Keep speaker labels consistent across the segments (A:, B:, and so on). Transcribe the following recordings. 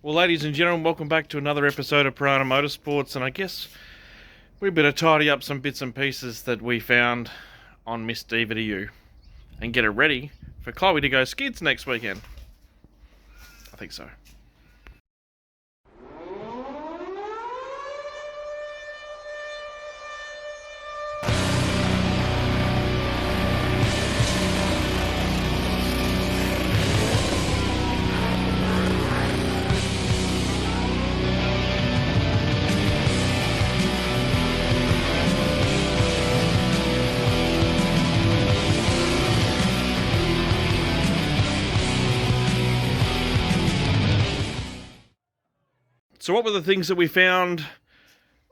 A: Well, ladies and gentlemen, welcome back to another episode of Porana Motorsports, and I guess we better tidy up some bits and pieces that we found on Miss D1VA2U and get it ready for Chloe to go skids next weekend. I think so. So what were the things that we found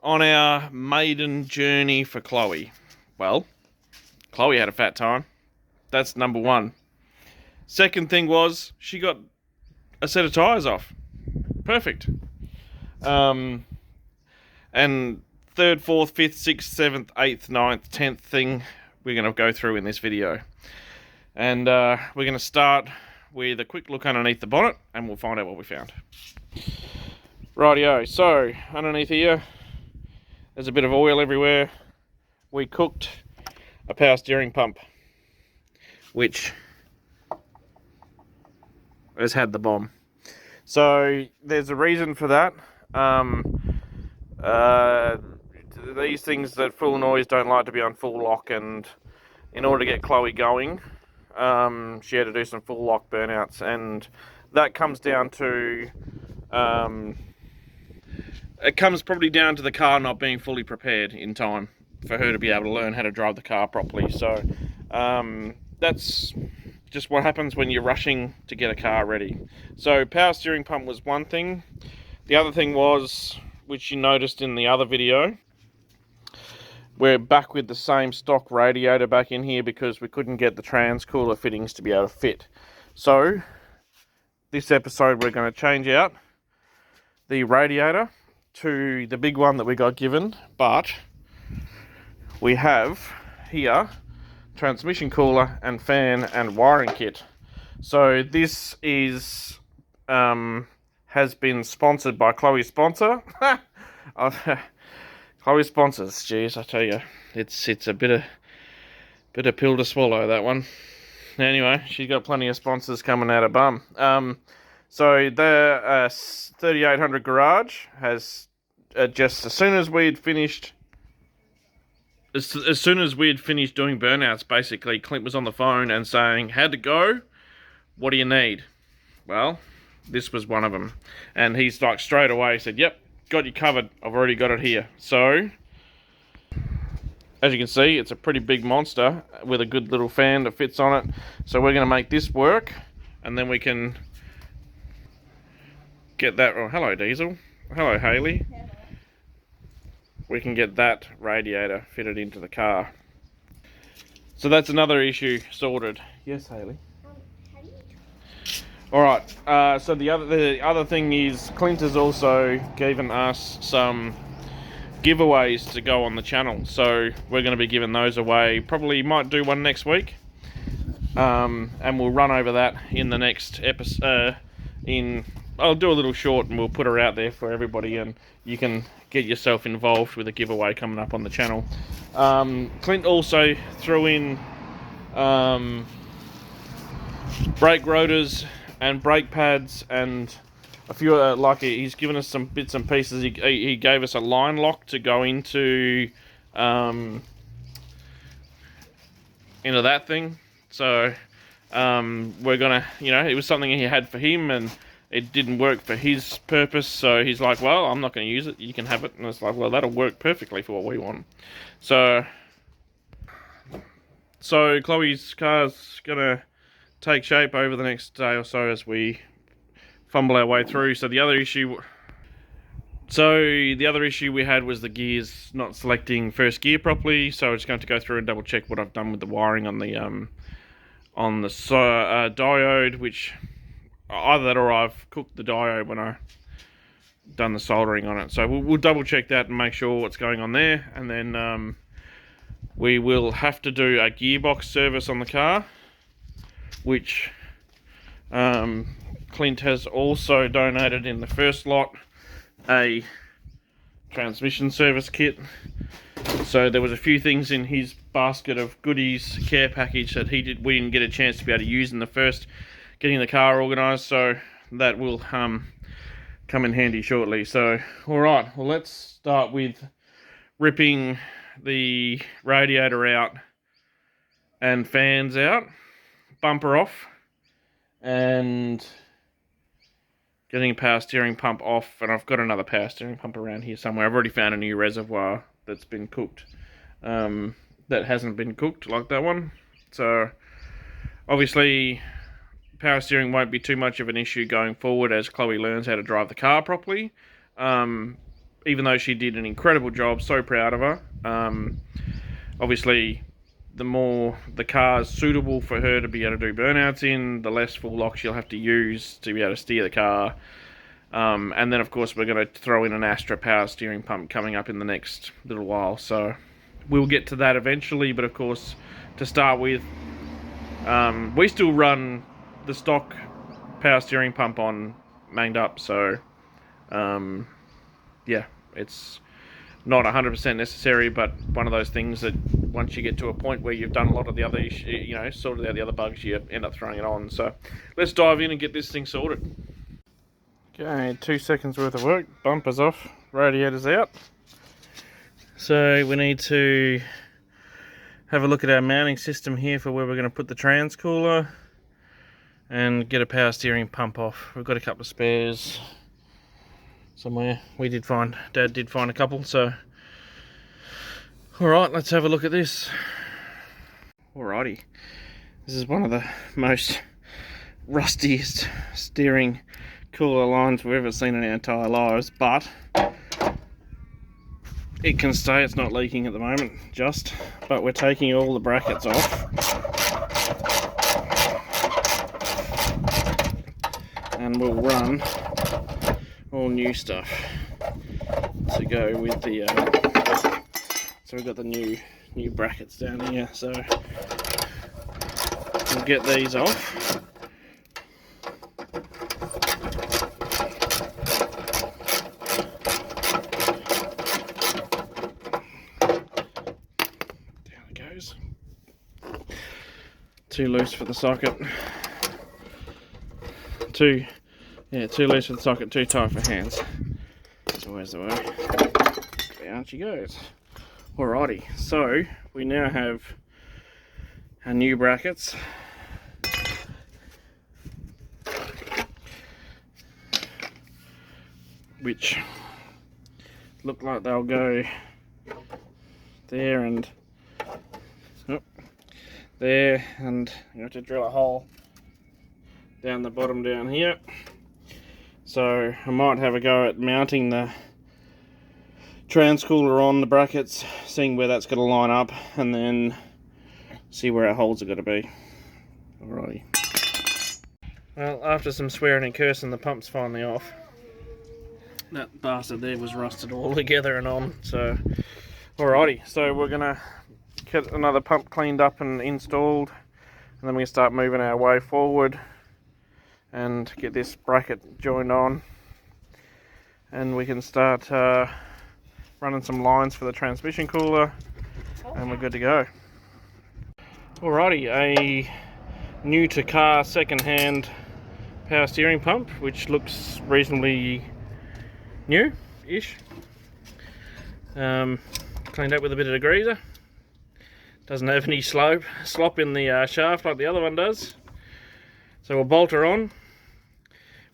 A: on our maiden journey for Chloe? Well, Chloe had a fat time. That's number one. Second thing was she got a set of tyres off. Perfect. And third, fourth, fifth, sixth, seventh, eighth, ninth, 10th thing we're going to go through in this video. And we're going to start with a quick look underneath the bonnet and we'll find out what we found. Rightio, so underneath here there's a bit of oil everywhere. We cooked a power steering pump which has had the bomb. So there's a reason for that. These things that full noise don't like to be on full lock, and in order to get Chloe going, she had to do some full lock burnouts, and that comes down to it comes probably down to the car not being fully prepared in time for her to be able to learn how to drive the car properly. So that's just what happens when you're rushing to get a car ready. So power steering pump was one thing. The other thing was, which you noticed in the other video, we're back with the same stock radiator back in here because we couldn't get the trans cooler fittings to be able to fit. So this episode we're going to change out the radiator to the big one that we got given, but we have here transmission cooler and fan and wiring kit. So this is has been sponsored by Chloe's sponsor. Chloe's sponsors, geez, I tell you, it's a bit of pill to swallow, that one. Anyway, she's got plenty of sponsors coming out of bum. So the 3800 garage has just as soon as we'd finished doing burnouts, basically Clint was on the phone and saying, "How'd it go? What do you need?" Well, this was one of them, and he's like straight away said, "Yep, got you covered. I've already got it here." So as you can see, it's a pretty big monster with a good little fan that fits on it. So we're going to make this work, and then we can get that. Oh, hello Diesel. Hello Haley. We can get that radiator fitted into the car. So that's another issue sorted. Yes, Haley. All right. So the other thing is Clint has also given us some giveaways to go on the channel. So we're going to be giving those away. Probably might do one next week. And we'll run over that in the next episode. I'll do a little short and we'll put her out there for everybody, and you can get yourself involved with a giveaway coming up on the channel. Clint also threw in brake rotors and brake pads and a few he's given us some bits and pieces. He gave us a line lock to go into that thing. So we're gonna, it was something he had for him and it didn't work for his purpose, so he's like, well, I'm not going to use it, you can have it. And it's like, well, that'll work perfectly for what we want. So Chloe's car's going to take shape over the next day or so as we fumble our way through. So the other issue we had was the gears not selecting first gear properly, so I'm just going to go through and double check what I've done with the wiring on the diode, which either that or I've cooked the diode when I done the soldering on it. So we'll double check that and make sure what's going on there, and then we will have to do a gearbox service on the car, which Clint has also donated in the first lot a transmission service kit. So there was a few things in his basket of goodies care package that we didn't get a chance to be able to use in the first getting the car organised, so that will come in handy shortly. So alright, well let's start with ripping the radiator out and fans out, bumper off, and getting a power steering pump off. And I've got another power steering pump around here somewhere. I've already found a new reservoir that's been cooked, that hasn't been cooked like that one. So obviously power steering won't be too much of an issue going forward as Chloe learns how to drive the car properly. Even though she did an incredible job, so proud of her. Obviously, the more the car's suitable for her to be able to do burnouts in, the less full lock she'll have to use to be able to steer the car. And then, of course, we're going to throw in an Astra power steering pump coming up in the next little while. So we'll get to that eventually. But, of course, to start with, we still run the stock power steering pump on mained up. So, yeah, it's not 100% necessary, but one of those things that once you get to a point where you've done a lot of the other sorted out the other bugs, you end up throwing it on. So let's dive in and get this thing sorted. Okay, 2 seconds worth of work. Bumpers off, radiators out. So we need to have a look at our mounting system here for where we're going to put the trans cooler and get a power steering pump off. We've got a couple of spares somewhere. Dad did find a couple, so alright, let's have a look at this. Alrighty, this is one of the most rustiest steering cooler lines we've ever seen in our entire lives, but it can stay. It's not leaking at the moment, but we're taking all the brackets off and we'll run all new stuff to go with the so we've got the new brackets down here, so we'll get these off. Down it goes. Too loose for the socket. Too loose for the socket, too tight for hands. That's always the way. Down she goes. Alrighty, so we now have our new brackets. Which look like they'll go there and there, and you have to drill a hole down the bottom down here. So I might have a go at mounting the trans cooler on the brackets, seeing where that's going to line up, and then see where our holes are going to be. Alrighty. Well, after some swearing and cursing, the pump's finally off. That bastard there was rusted all together and on. So, alrighty. So we're going to get another pump cleaned up and installed, and then we start moving our way forward and get this bracket joined on, and we can start running some lines for the transmission cooler, and we're good to go. Alrighty, a new to car second-hand power steering pump, which looks reasonably new-ish. Cleaned up with a bit of degreaser. Doesn't have any slop in the shaft like the other one does. So we'll bolt her on.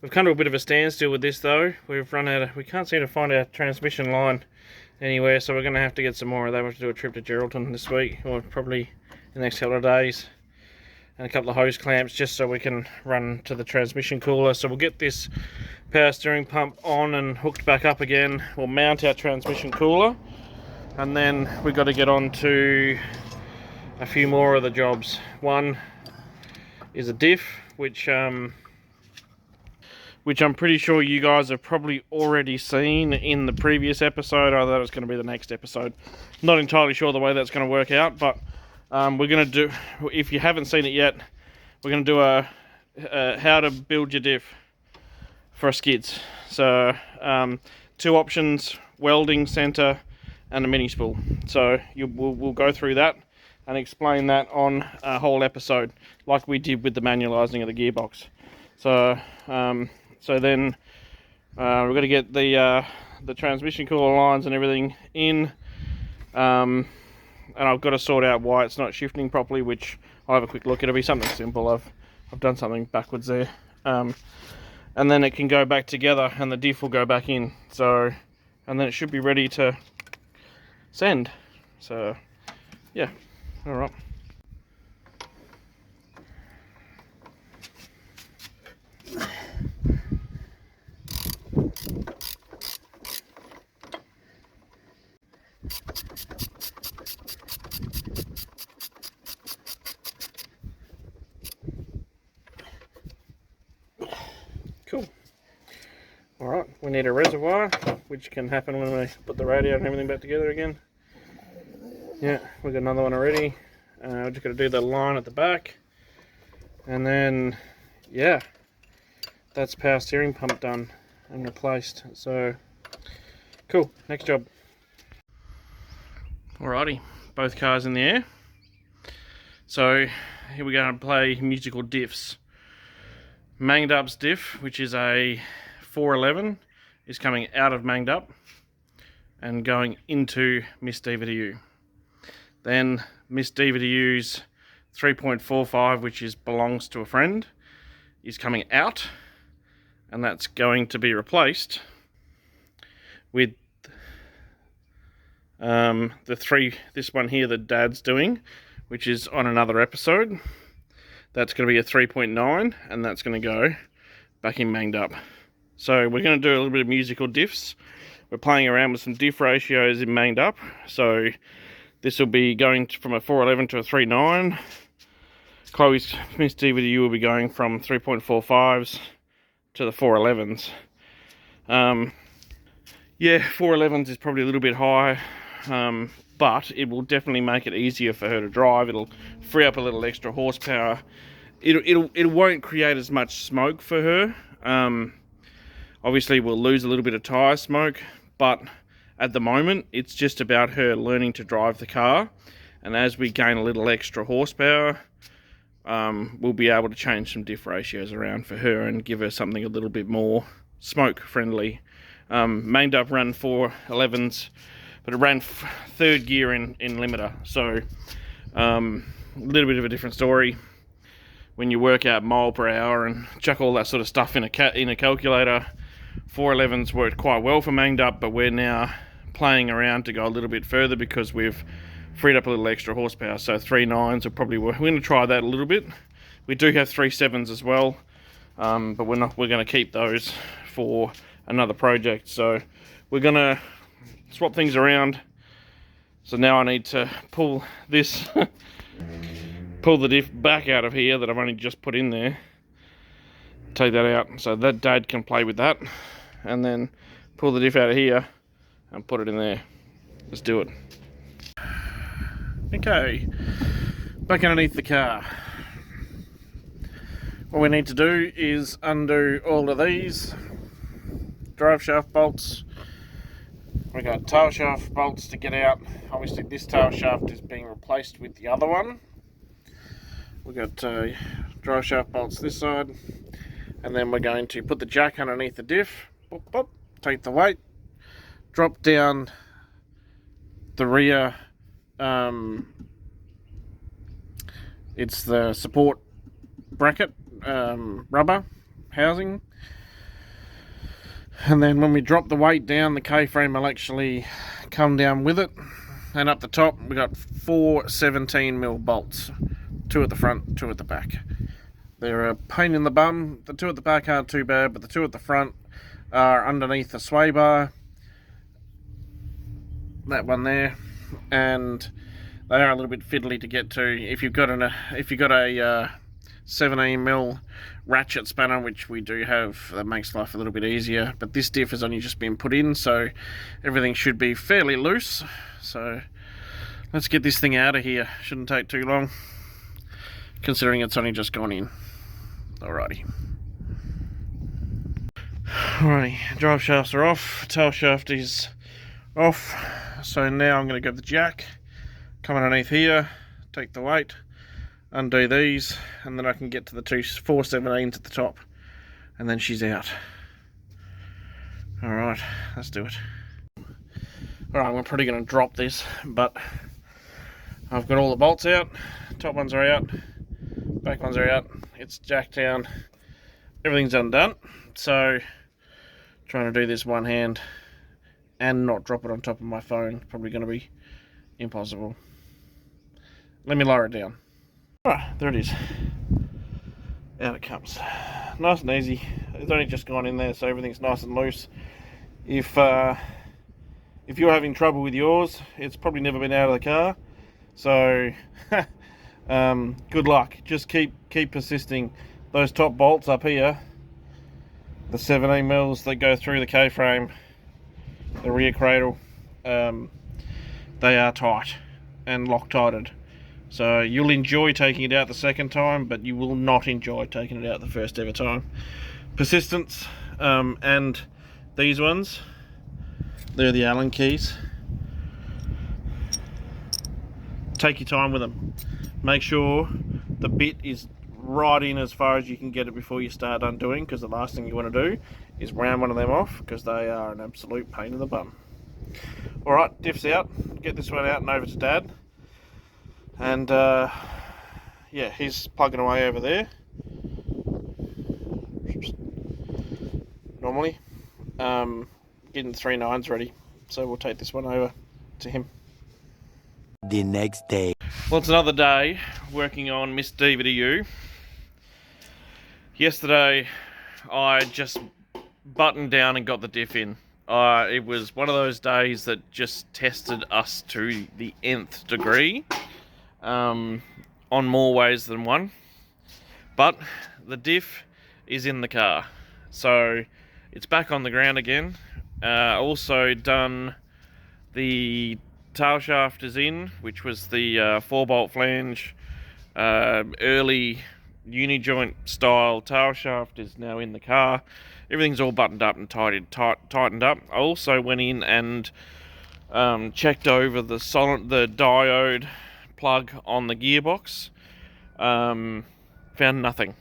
A: We've come to a bit of a standstill with this though. We've run out of, we can't seem to find our transmission line anywhere, so we're going to have to get some more of that. We'll have to do a trip to Geraldton this week, or probably in the next couple of days, and a couple of hose clamps just so we can run to the transmission cooler. So we'll get this power steering pump on and hooked back up again. We'll mount our transmission cooler, and then we've got to get on to a few more of the jobs. One is a diff, which I'm pretty sure you guys have probably already seen in the previous episode. I thought it was going to be the next episode. Not entirely sure the way that's going to work out, but we're going to do, if you haven't seen it yet, we're going to do a how to build your diff for a skids. So 2 options: welding, center, and a mini spool. So we'll go through that and explain that on a whole episode, like we did with the manualizing of the gearbox. So then we're going to get the transmission cooler lines and everything in, and I've got to sort out why it's not shifting properly, which I'll have a quick look. It'll be something simple. I've done something backwards there, and then it can go back together and the diff will go back in. So, and then it should be ready to send. So yeah, all right. Cool. Alright, we need a reservoir, which can happen when we put the radio and everything back together again. Yeah, we've got another one already. We're just going to do the line at the back. And then, yeah, that's power steering pump done and replaced. So, cool, next job. Alrighty, both cars in the air. So, here we're going to play musical diffs. Manged Up's diff, which is a 411, is coming out of Manged Up and going into Miss D1VA2U. Then Miss D1VA2U's 3.45, which belongs to a friend, is coming out, and that's going to be replaced with this one here that Dad's doing, which is on another episode. That's going to be a 3.9, and that's going to go back in Manged Up. So we're going to do a little bit of musical diffs. We're playing around with some diff ratios in Manged Up. So this will be going from a 411 to a 3.9. Chloe's Miss D1VA2U will be going from 3.45s to the 411s. Yeah, 411s is probably a little bit high, but it will definitely make it easier for her to drive. It'll free up a little extra horsepower. It won't create as much smoke for her. Obviously we'll lose a little bit of tyre smoke, but at the moment it's just about her learning to drive the car, and as we gain a little extra horsepower, we'll be able to change some diff ratios around for her and give her something a little bit more smoke friendly. Manged Up ran 411s, but it ran third gear in limiter, so a little bit of a different story. When you work out mile per hour and chuck all that sort of stuff in a calculator, 411s worked quite well for Manged Up, but we're now playing around to go a little bit further because we've freed up a little extra horsepower. So 3.9s are probably we're going to try that a little bit. We do have 3.7s as well, but we're going to keep those for another project. So we're going to swap things around. So now I need to pull this pull the diff back out of here that I've only just put in there, take that out so that Dad can play with that, and then pull the diff out of here and put it in there. Let's do it. Okay, back underneath the car. What we need to do is undo all of these drive shaft bolts. We got tail shaft bolts to get out. Obviously this tail shaft is being replaced with the other one. We've got drive shaft bolts this side, and then we're going to put the jack underneath the diff, pop, pop, take the weight, drop down the rear, it's the support bracket, rubber housing, and then when we drop the weight down, the K-frame will actually come down with it, and up the top we got 4 17mm bolts. 2 at the front, 2 at the back. They're a pain in the bum. The 2 at the back aren't too bad, but the 2 at the front are underneath the sway bar. That one there, and they are a little bit fiddly to get to. If you've got a 17mm ratchet spanner, which we do have, that makes life a little bit easier. But this diff has only just been put in, so everything should be fairly loose. So let's get this thing out of here. Shouldn't take too long, considering it's only just gone in. Alrighty. Alrighty, drive shafts are off, tail shaft is off, so now I'm going to grab the jack, come underneath here, take the weight, undo these, and then I can get to the 417s at the top, and then she's out. Alright, let's do it. Alright, we're probably going to drop this, but I've got all the bolts out, top ones are out, back ones are out, it's jacked down, everything's undone, so trying to do this one hand and not drop it on top of my phone probably going to be impossible. Let me lower it down. Alright, there it is. Out it comes. Nice and easy. It's only just gone in there, so everything's nice and loose. If you're having trouble with yours, it's probably never been out of the car. So good luck. Just keep persisting. Those top bolts up here, the 17 mils that go through the K-frame, the rear cradle, they are tight and Loctited. So you'll enjoy taking it out the second time, but you will not enjoy taking it out the first ever time. Persistence, and these ones, they're the Allen keys. Take your time with them. Make sure the bit is right in as far as you can get it before you start undoing, because the last thing you want to do is round one of them off, because they are an absolute pain in the bum. Alright, diff's out. Get this one out and over to Dad. And yeah, he's plugging away over there. Normally. Getting the 3 9s ready. So we'll take this one over to him.
B: The next day.
A: Well, it's another day working on Miss D1VA2U. Yesterday, I just buttoned down and got the diff in. It was one of those days that just tested us to the nth degree, on more ways than one. But the diff is in the car, so it's back on the ground again. Also done the tail shaft is in, which was the 4-bolt flange, early uni-joint style tail shaft is now in the car. Everything's all buttoned up and tightened up. I also went in and checked over the diode plug on the gearbox. Found nothing.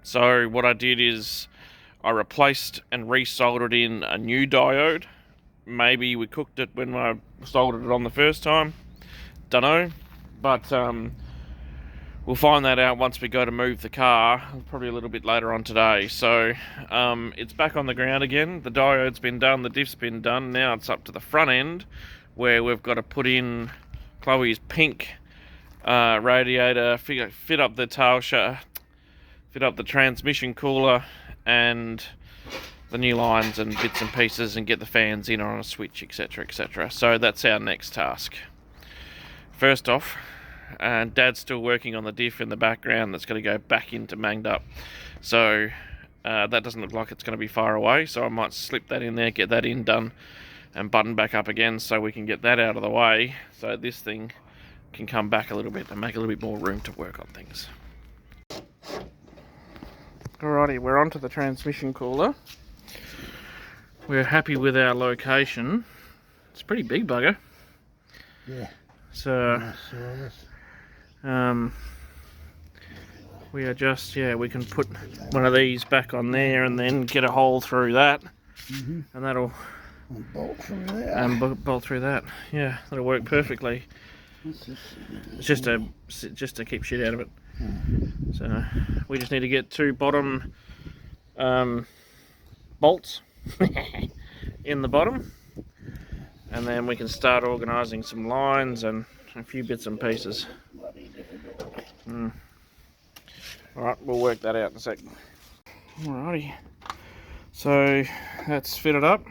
A: So what I did is I replaced and resoldered in a new diode. Maybe we cooked it when I soldered it on the first time. Dunno. But we'll find that out once we go to move the car, probably a little bit later on today. So it's back on the ground again. The diode's been done, the diff's been done. Now it's up to the front end, where we've got to put in Chloe's pink radiator, fit up the tail shaft, fit up the transmission cooler, and the new lines and bits and pieces, and get the fans in on a switch, etc, etc. So that's our next task. First off, and Dad's still working on the diff in the background that's going to go back into manged up. So that doesn't look like it's going to be far away, so I might slip that in there, get that in done, and button back up again so we can get that out of the way, so this thing can come back a little bit and make a little bit more room to work on things. Alrighty, we're onto the transmission cooler. We're happy with our location. It's a pretty big bugger.
B: Yeah.
A: So we are just, we can put one of these back on there and then get a hole through that, and that'll
B: bolt through that.
A: And bolt through that. Yeah, that'll work perfectly. It's just to keep shit out of it. So we just need to get 2 bottom bolts in the bottom, and then we can start organising some lines and a few bits and pieces. Alright, we'll work that out in a sec. Alrighty, so that's fitted up.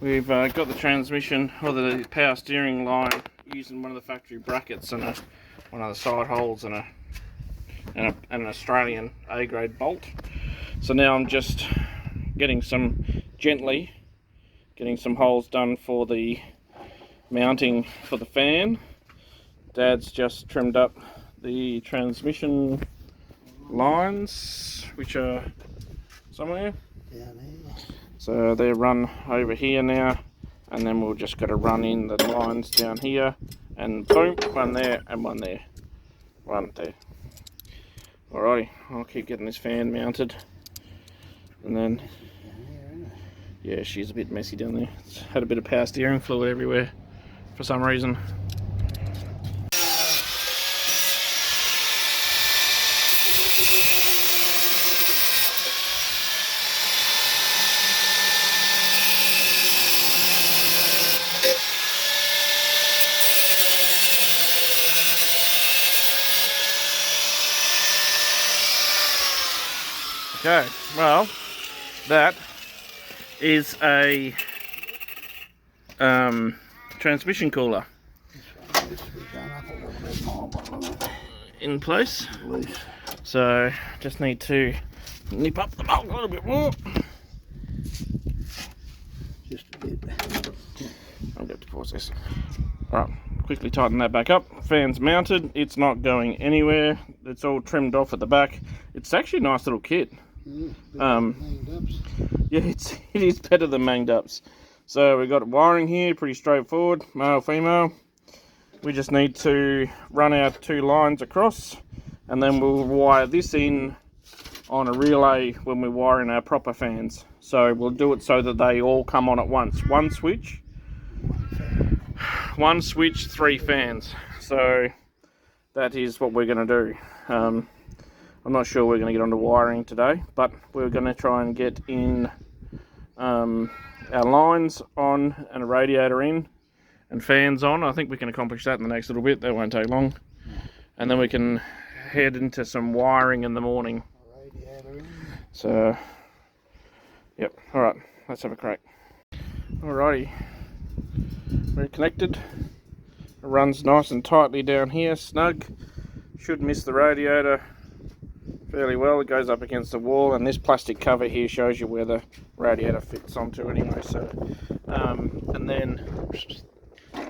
A: We've got the transmission, or the power steering line, using one of the factory brackets and one of the side holes and an Australian A-grade bolt. So now I'm just gently getting some holes done for the mounting for the fan. Dad's just trimmed up the transmission lines, which are somewhere.
B: Down here.
A: So they run over here now, and then we'll just got to run in the lines down here, and boom, one there and one there. One there. Alrighty, I'll keep getting this fan mounted. And then, yeah, she's a bit messy down there. It's had a bit of power steering fluid everywhere for some reason. Okay, well, that is a transmission cooler in place. So just need to nip up the bolt a little bit more.
B: Just a bit.
A: I'll get to pause this. Alright, quickly tighten that back up. Fan's mounted, it's not going anywhere. It's all trimmed off at the back. It's actually a nice little kit. Yeah, it is better than manged ups. So we've got wiring here, pretty straightforward, male, female. We just need to run our 2 lines across, and then we'll wire this in on a relay when we wire in our proper fans. So we'll do it so that they all come on at once. One switch, 3 fans. So that is what we're going to do. I'm not sure we're going to get onto wiring today, but we're going to try and get in our lines on and a radiator in and fans on. I think we can accomplish that in the next little bit. That won't take long. And then we can head into some wiring in the morning. So, yep. Alright, let's have a crack. Alrighty. We're connected. It runs nice and tightly down here, snug. Should miss the radiator fairly well. It goes up against the wall, and this plastic cover here shows you where the radiator fits onto anyway. So, and then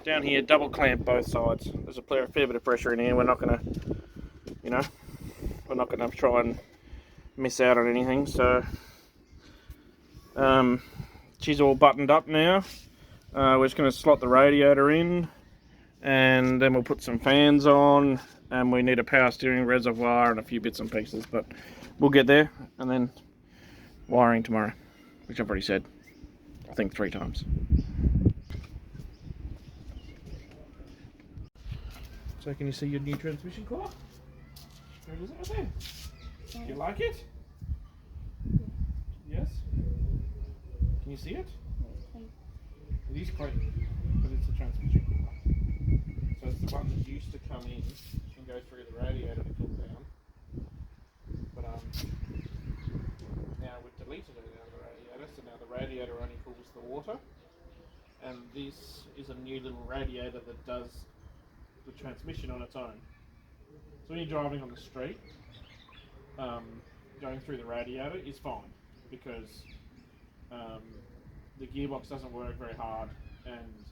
A: down here, double clamp both sides. There's a fair bit of pressure in here. We're not gonna, we're not gonna try and miss out on anything. So, she's all buttoned up now. We're just gonna slot the radiator in, and then we'll put some fans on. And we need a power steering reservoir and a few bits and pieces, but we'll get there. And then wiring tomorrow, which I've already said, I think 3 times. So can you see your new transmission core? There it is right there. Do you like it? Yes? Can you see it? It is clean, but it's a transmission cooler. So it's the one that used to come in and go through the radiator to cool down. But now we've deleted it out of the radiator, so now the radiator only cools the water. And this is a new little radiator that does the transmission on its own. So when you're driving on the street, going through the radiator is fine, because the gearbox doesn't work very hard and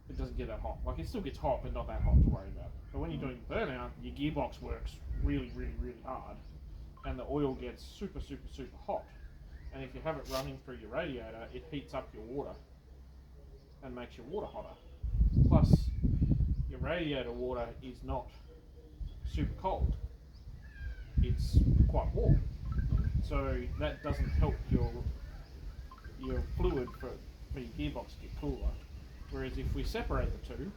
A: it doesn't get that hot. Like, it still gets hot, but not that hot to worry about. But when you're doing burnout, your gearbox works really, really, really hard, and the oil gets super, super, super hot. And if you have it running through your radiator, it heats up your water and makes your water hotter. Plus, your radiator water is not super cold. It's quite warm. So that doesn't help your fluid for your gearbox to get cooler. Whereas if we separate the two,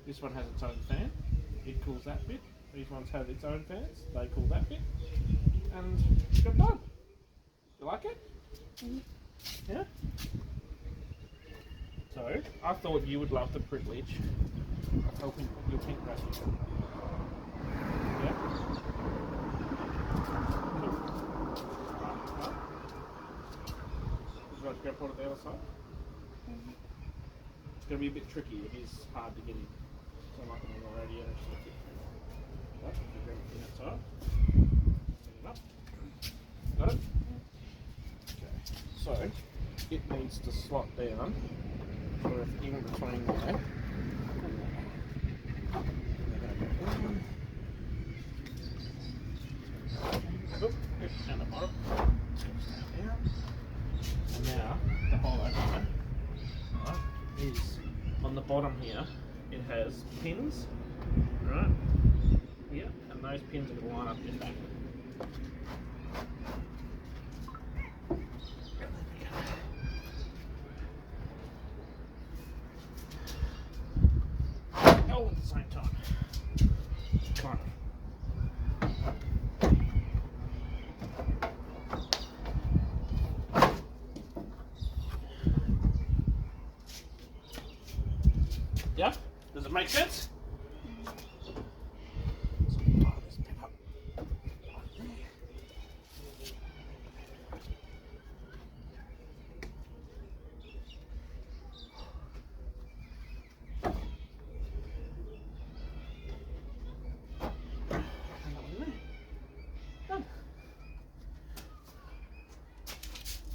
A: this one has its own fan, it cools that bit. These ones have its own fans, they cool that bit, and job done. You like it? Yeah? So, I thought you would love the privilege of helping put your pink racing on. Yeah? Cool. Right. Would you like to go put it the other side? It's going to be a bit tricky. It is hard to get in. So I'm not going to already just lift it. Right, you grab it from outside. Set it up. Got it? Okay. So it needs to slot down sort of in between there. Oop, and the bottom. Down. is on the bottom here, it has pins, right? Here, and those pins are going to line up just that. All at the same time. Kind of. Yeah? Does it make sense?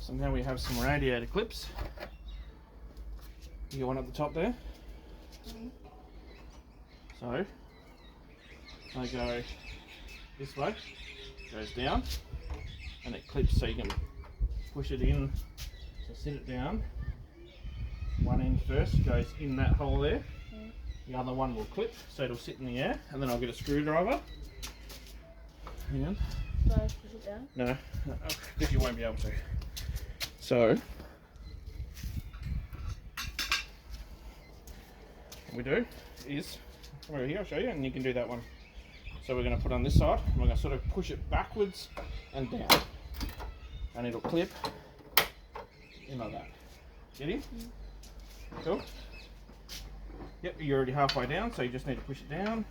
A: So now we have some radiator clips. You got one at the top there. So they go this way, goes down, and it clips so you can push it in. So sit it down. One end first goes in that hole there. The other one will clip, so it'll sit in the air, and then I'll get a screwdriver. Hang on.
C: Do I push it down?
A: No, because you won't be able to. So what we do is, come over here, I'll show you, and you can do that one. So we're going to put on this side, and we're going to sort of push it backwards and down, and it'll clip in like that. Get in? Cool. Yep, you're already halfway down, so you just need to push it down.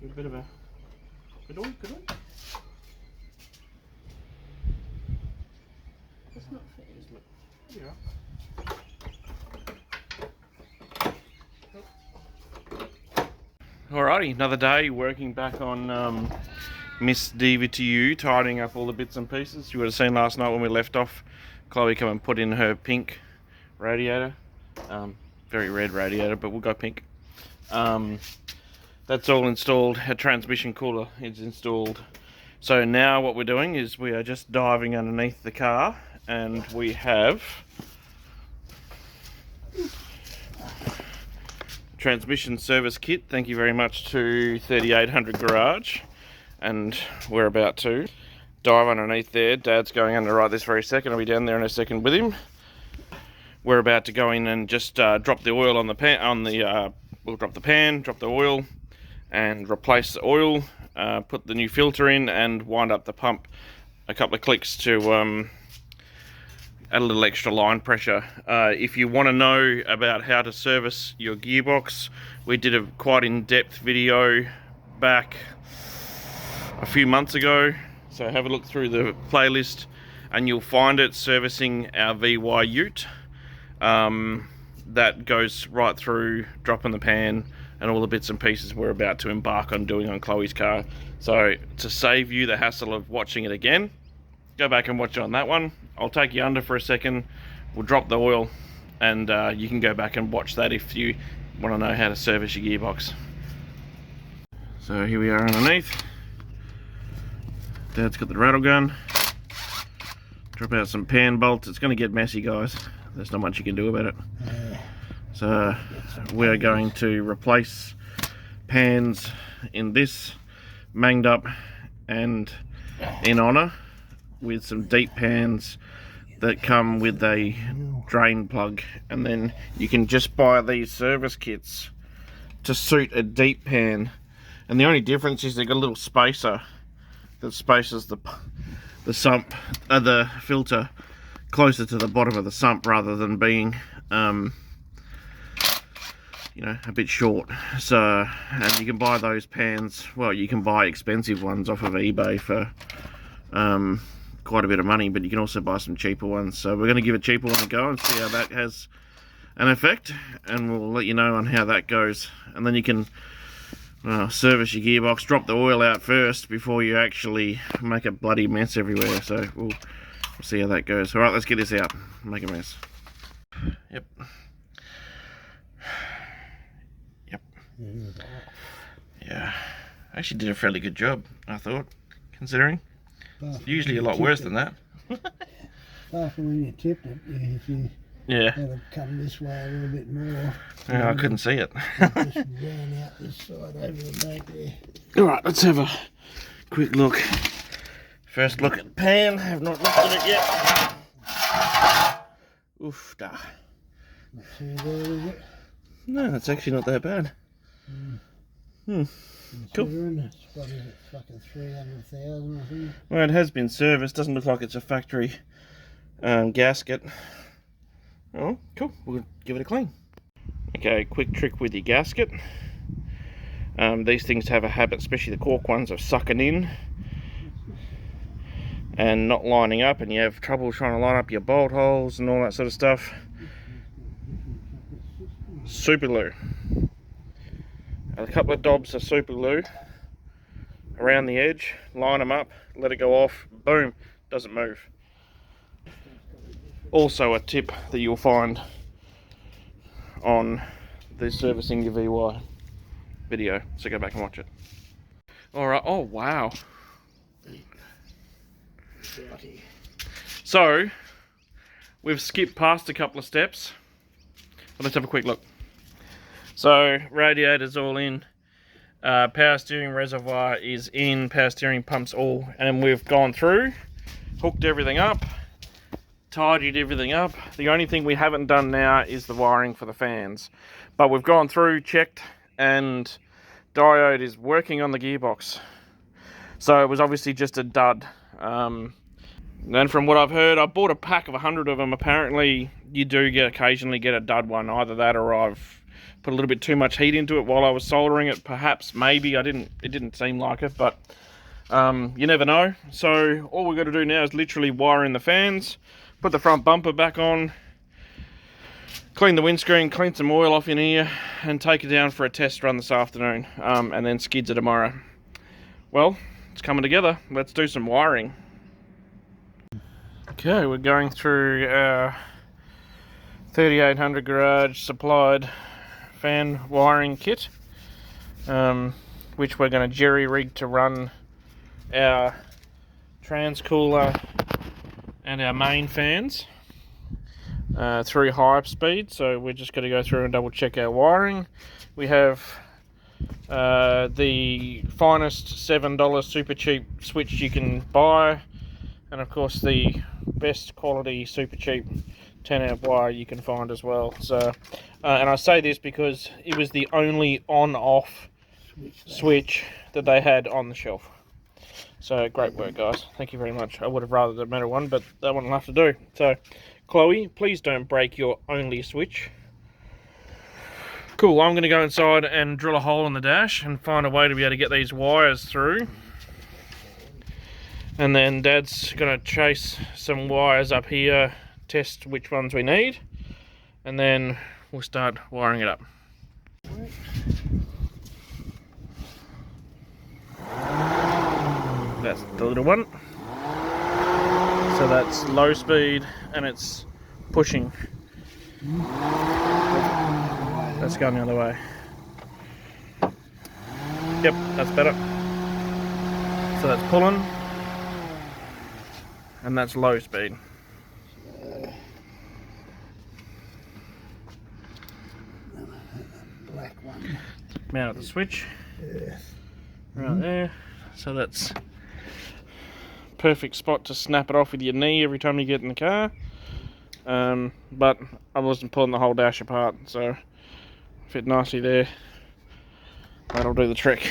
A: A bit of a good one.
C: It's not fitting.
A: Yeah. Alrighty, another day working back on Miss D1VA2U, tidying up all the bits and pieces. You would have seen last night when we left off, Chloe come and put in her pink radiator. Very red radiator, but we'll go pink. That's all installed. A transmission cooler is installed. So now what we're doing is we are just diving underneath the car, and we have transmission service kit. Thank you very much to 3800 Garage, and we're about to dive underneath there. Dad's going under right this very second. I'll be down there in a second with him. We're about to go in and just drop the oil on the pan. We'll drop the pan, drop the oil, and replace the oil. Put the new filter in and wind up the pump a couple of clicks to add a little extra line pressure. If you want to know about how to service your gearbox, we did a quite in-depth video back a few months ago, so have a look through the playlist and you'll find it, servicing our VY Ute. That goes right through dropping the pan and all the bits and pieces we're about to embark on doing on Chloe's car. So to save you the hassle of watching it again, go back and watch it on that one. I'll take you under for a second, we'll drop the oil, and you can go back and watch that if you want to know how to service your gearbox. So here we are underneath. Dad's got the rattle gun. Drop out some pan bolts. It's going to get messy, guys. There's not much you can do about it. So we're going to replace pans in this, manged up and in honour, with some deep pans that come with a drain plug, and then you can just buy these service kits to suit a deep pan, and the only difference is they've got a little spacer that spaces the sump, the filter closer to the bottom of the sump rather than being you know, a bit short. So, and you can buy those pans, well, you can buy expensive ones off of eBay for quite a bit of money, but you can also buy some cheaper ones. So we're going to give a cheaper one a go and see how that has an effect, and we'll let you know on how that goes. And then you can service your gearbox, drop the oil out first before you actually make a bloody mess everywhere. So we'll see how that goes. Alright, let's get this out, make a mess. Yep. Yeah, I actually did a fairly good job, I thought, considering. It's usually a lot worse than that.
B: Apart from when you tipped it, if you
A: Yeah.
B: had it come this way a little bit more.
A: Yeah, I couldn't see it.
B: It just ran out this side over the back there.
A: Alright, let's have a quick look. First look at the pan. Have not looked at it yet. Oof, da.
B: Not too bad, is it?
A: No, that's actually not that bad. Cool.
B: Considering it's what is it, fucking 300,000 I think.
A: Well, it has been serviced. Doesn't look like it's a factory gasket. Oh, cool. We'll give it a clean. Okay, quick trick with your gasket. These things have a habit, especially the cork ones, of sucking in and not lining up, and you have trouble trying to line up your bolt holes and all that sort of stuff. Super glue. A couple of dobs of super glue around the edge, line them up, let it go off, boom, doesn't move. Also a tip that you'll find on the servicing your VY video, so go back and watch it. Alright, oh wow. So, we've skipped past a couple of steps, but let's have a quick look. So, radiator's all in, power steering reservoir is in, power steering pumps all, and we've gone through, hooked everything up, tidied everything up. The only thing we haven't done now is the wiring for the fans. But we've gone through, checked, and diode is working on the gearbox. So it was obviously just a dud. And from what I've heard, I bought a pack of 100 of them. Apparently you do occasionally get a dud one. Either that or I've put a little bit too much heat into it while I was soldering it. Perhaps, maybe. It didn't seem like it, but you never know. So all we've got to do now is literally wire in the fans, put the front bumper back on, clean the windscreen, clean some oil off in here, and take it down for a test run this afternoon, and then skids it tomorrow. Well, it's coming together. Let's do some wiring. Okay, we're going through our 3800 garage supplied fan wiring kit, which we're going to jerry rig to run our transcooler and our main fans through high speed. So we're just going to go through and double check our wiring. We have the finest $7 super cheap switch you can buy, and of course the best quality super cheap 10 amp wire you can find as well. So and I say this because it was the only on off switch that they had on the shelf. So great work, guys, thank you very much. I would have rather the metal one, but that one will have to do. So Chloe, please don't break your only switch. Cool, I'm going to go inside and drill a hole in the dash and find a way to be able to get these wires through. And then Dad's going to chase some wires up here, test which ones we need, and then we'll start wiring it up. That's the little one. So that's low speed and it's pushing. That's going the other way. Yep, that's better. So that's pulling. And that's low speed.
B: Black one.
A: Mount the switch.
B: Yeah.
A: Right there. So that's perfect spot to snap it off with your knee every time you get in the car. But I wasn't pulling the whole dash apart, so fit nicely there. That'll do the trick.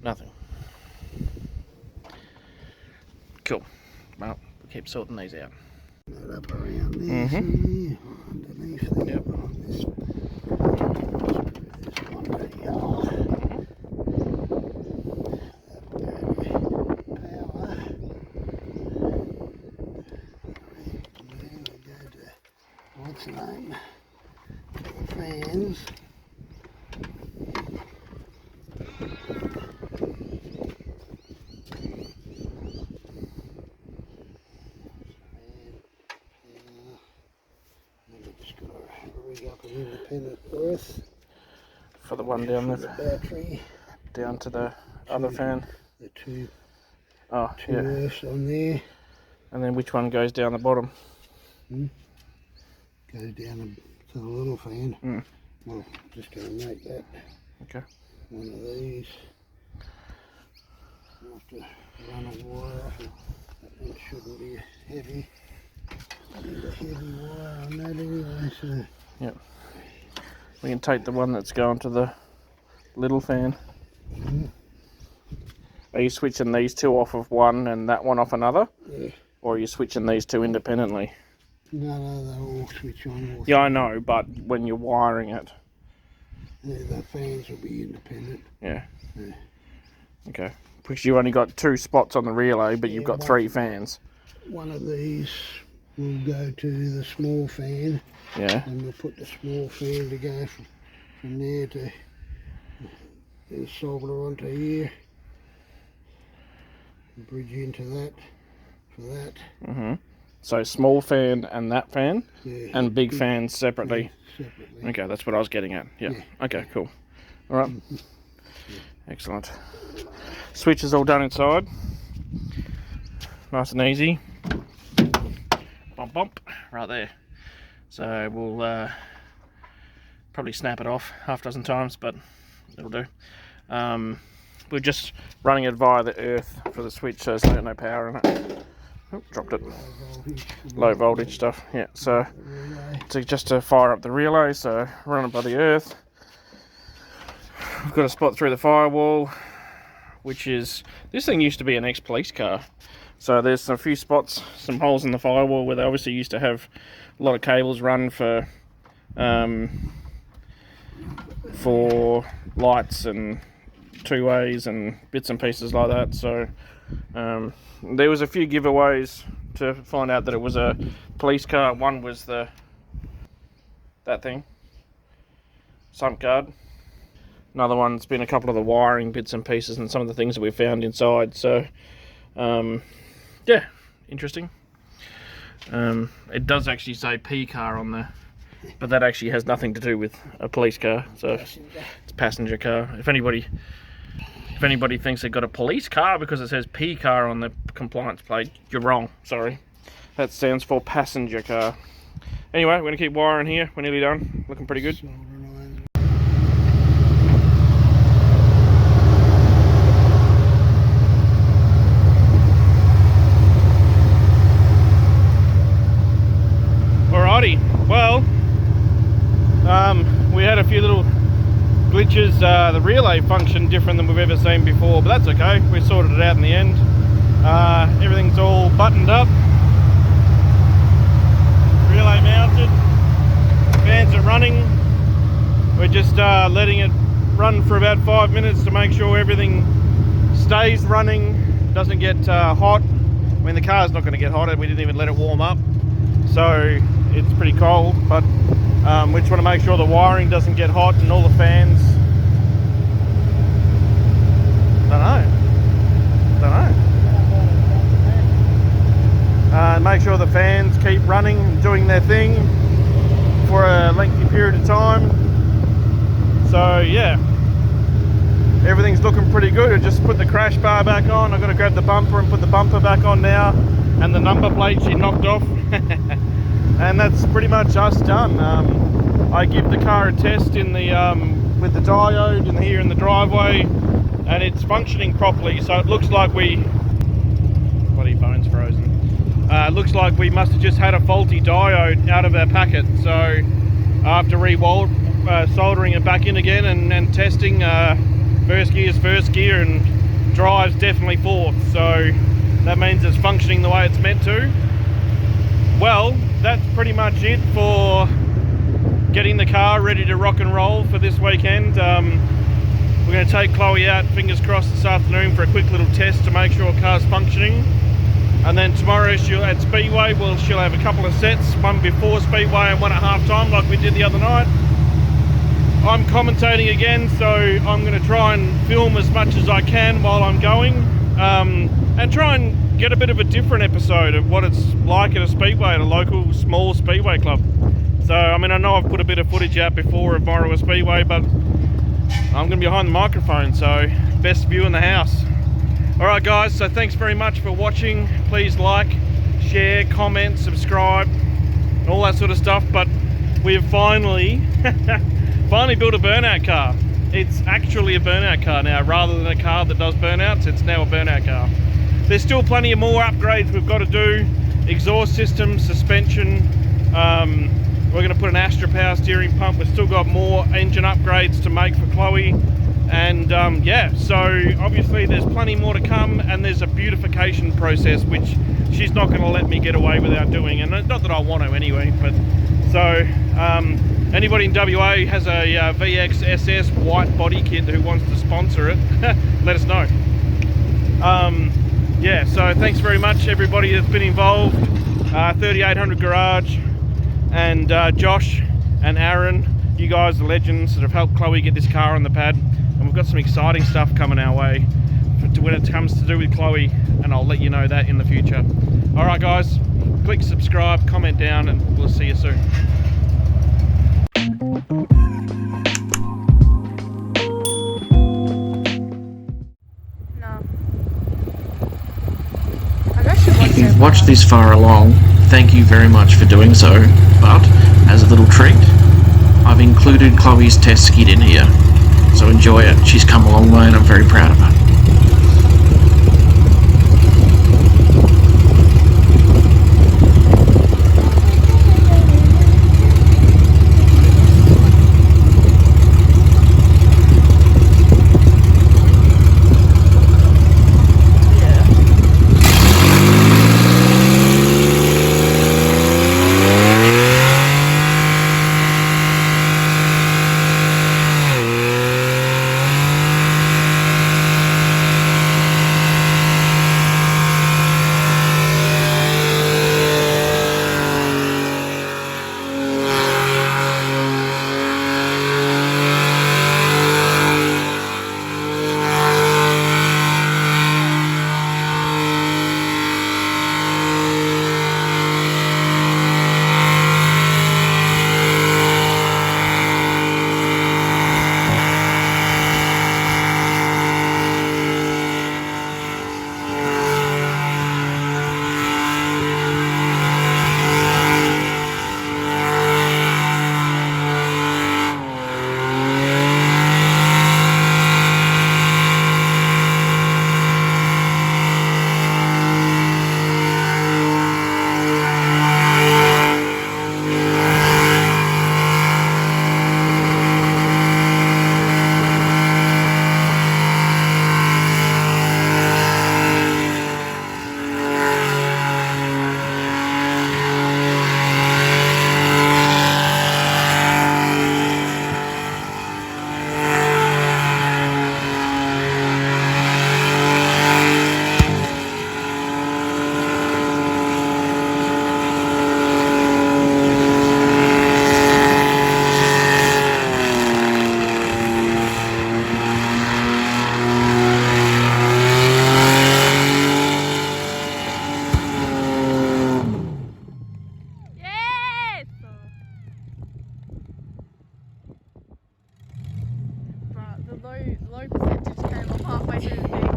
A: Nothing. Cool. Well, we'll keep sorting these out.
B: That up around there, underneath there.
A: Yep.
B: This one there. Power. There we go to, what's the name? fans. Up an independent earth
A: For the one down
B: for
A: there,
B: the battery.
A: down to the other fan.
B: The two
A: Yeah.
B: earths on there.
A: And then which one goes down the bottom?
B: Goes down to the little fan. Well, just going to make that
A: Okay.
B: one of these. I'll have to run a wire off it. That one shouldn't be heavy. Need a heavy wire on that anyway, so.
A: Yep. We can take the one that's going to the little fan. Are you switching these two off of one and that one off another?
B: Yeah.
A: Or are you switching these two independently?
B: No, they all switch on. All
A: Yeah, I know, but when you're wiring it.
B: Yeah, the fans will be independent.
A: Yeah.
B: Yeah.
A: Okay. Because you've only got 2 spots on the relay, but you've
B: Yeah,
A: got 3 fans.
B: One of these will go to the small fan.
A: Yeah.
B: And we'll put the small fan to go from there to then solder onto here. And bridge into that for that.
A: So small fan and that fan,
B: Yeah.
A: and big fans separately.
B: Separately.
A: Okay, that's what I was getting at. Yeah. Okay, cool. All right. Excellent. Switch is all done inside. Nice and easy. Bump, bump, right there. So we'll probably snap it off half a dozen times, but it'll do. We're just running it via the earth for the switch, so there's no power in it. Oh, dropped it. Low voltage stuff. Yeah. So just to fire up the relay, so run it by the earth. We've got a spot through the firewall, which is, this thing used to be an ex-police car. So there's a few spots, some holes in the firewall where they obviously used to have a lot of cables run for lights and two-ways and bits and pieces like that. So there was a few giveaways to find out that it was a police car. One was that thing, sump guard. Another one's been a couple of the wiring bits and pieces and some of the things that we found inside. So yeah, interesting. It does actually say P car on there, but that actually has nothing to do with a police car. So it's a passenger car. If anybody thinks they've got a police car because it says P car on the compliance plate, you're wrong. Sorry, that stands for passenger car. Anyway, we're gonna keep wiring here. We're nearly done. Looking pretty good. Alrighty, well, we had a few little glitches. The relay functioned different than we've ever seen before, but that's okay. We sorted it out in the end. Everything's all buttoned up. Relay mounted. Fans are running. We're just letting it run for about 5 minutes to make sure everything stays running, doesn't get hot. I mean, the car's not going to get hot. We didn't even let it warm up. So it's pretty cold, but we just want to make sure the wiring doesn't get hot and all the fans. Don't know. Make sure the fans keep running and doing their thing for a lengthy period of time. So yeah, everything's looking pretty good. I just put the crash bar back on. I've got to grab the bumper and put the bumper back on now, and the number plate she knocked off. And that's pretty much us done. I give the car a test in the with the diode in here in the driveway, and it's functioning properly. So it looks like bloody phone's frozen. It looks like we must have just had a faulty diode out of our packet. So after soldering it back in again and testing, first gear's first gear and drive's definitely fourth. So that means it's functioning the way it's meant to. Well, that's pretty much it for getting the car ready to rock and roll for this weekend. We're going to take Chloe out, fingers crossed, this afternoon for a quick little test to make sure the car's functioning. And then tomorrow at Speedway, she'll have a couple of sets, one before Speedway and one at half time like we did the other night. I'm commentating again, so I'm going to try and film as much as I can while I'm going, and try and get a bit of a different episode of what it's like at a speedway, at a local small speedway club. So, I mean, I know I've put a bit of footage out before of Morawa Speedway, but I'm going to be behind the microphone, so best view in the house. Alright guys, so thanks very much for watching. Please like, share, comment, subscribe, all that sort of stuff. But we have finally built a burnout car. It's actually a burnout car now, rather than a car that does burnouts. It's now a burnout car. There's still plenty of more upgrades we've got to do. Exhaust system, suspension, we're going to put an Astra power steering pump. We've still got more engine upgrades to make for Chloe. And yeah, so obviously there's plenty more to come, and there's a beautification process which she's not going to let me get away without doing, and not that I want to anyway. But so anybody in WA has a VX SS white body kit who wants to sponsor it, let us know. Yeah, so thanks very much everybody that's been involved. 3800 Garage and Josh and Aaron, you guys are legends that have helped Chloe get this car on the pad. And we've got some exciting stuff coming our way when it comes to do with Chloe, and I'll let you know that in the future. Alright guys, click subscribe, comment down, and we'll see you soon.
C: No.
D: If you've watched this far along, thank you very much for doing so, but as a little treat, I've included Chloe's test skid in here. So enjoy it. She's come a long way and I'm very proud of her.
C: Low percentage came off halfway through the thing.